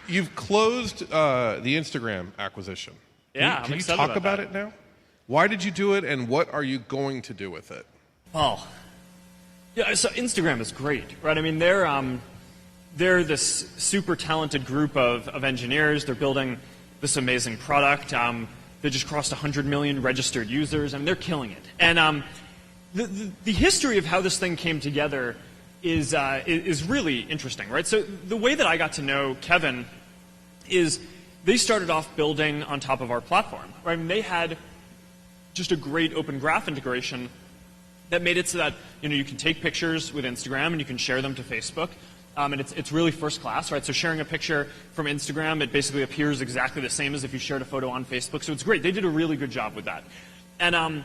You've closed the Instagram acquisition. Yeah, Can I'm you excited talk about it now? Why did you do it, and what are you going to do with it? Well, yeah, so Instagram is great, right? I mean, they're this super talented group of engineers. They're building this amazing product. They just crossed 100 million registered users. I mean, they're killing it. And the history of how this thing came together is really interesting, right? So the way that I got to know Kevin is they started off building on top of our platform, right? I mean, they had just a great open graph integration that made it so that you can take pictures with Instagram and you can share them to Facebook. And it's really first class, right? So sharing a picture from Instagram, it basically appears exactly the same as if you shared a photo on Facebook. So it's great. They did a really good job with that. And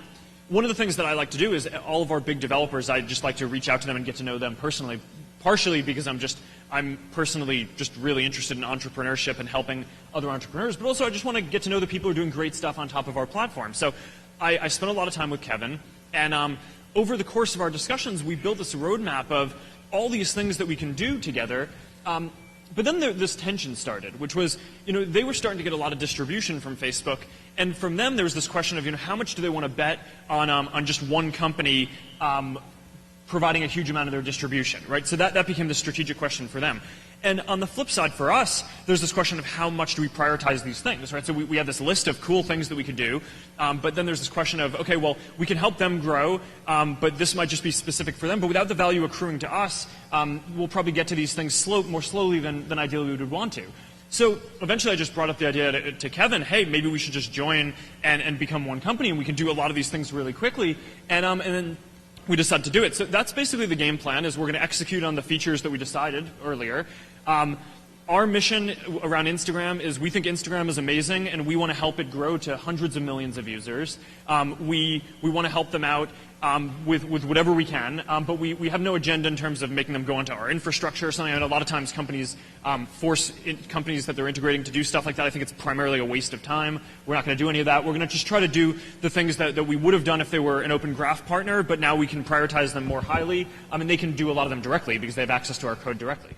one of the things that I like to do is all of our big developers, I just like to reach out to them and get to know them personally, partially because I'm personally just really interested in entrepreneurship and helping other entrepreneurs, but also I just want to get to know the people who are doing great stuff on top of our platform. So I spent a lot of time with Kevin, and over the course of our discussions, we built this roadmap of all these things that we can do together. But then this tension started, which was, they were starting to get a lot of distribution from Facebook, and from them there was this question of, how much do they want to bet on just one company providing a huge amount of their distribution, right? So that became the strategic question for them. And on the flip side for us, there's this question of how much do we prioritize these things, right? So we have this list of cool things that we could do, but then there's this question of, okay, well, we can help them grow, but this might just be specific for them, but without the value accruing to us, we'll probably get to these things more slowly than ideally we would want to. So eventually I just brought up the idea to Kevin, hey, maybe we should just join and become one company, and we can do a lot of these things really quickly, and then we decided to do it. So that's basically the game plan, is we're going to execute on the features that we decided earlier. Our mission around Instagram is we think Instagram is amazing, and we want to help it grow to hundreds of millions of users. We want to help them out with whatever we can, but we have no agenda in terms of making them go into our infrastructure or something. And a lot of times companies force companies that they're integrating to do stuff like that. I think it's primarily a waste of time. We're not going to do any of that. We're going to just try to do the things that we would have done if they were an open graph partner, but now we can prioritize them more highly. And they can do a lot of them directly because they have access to our code directly.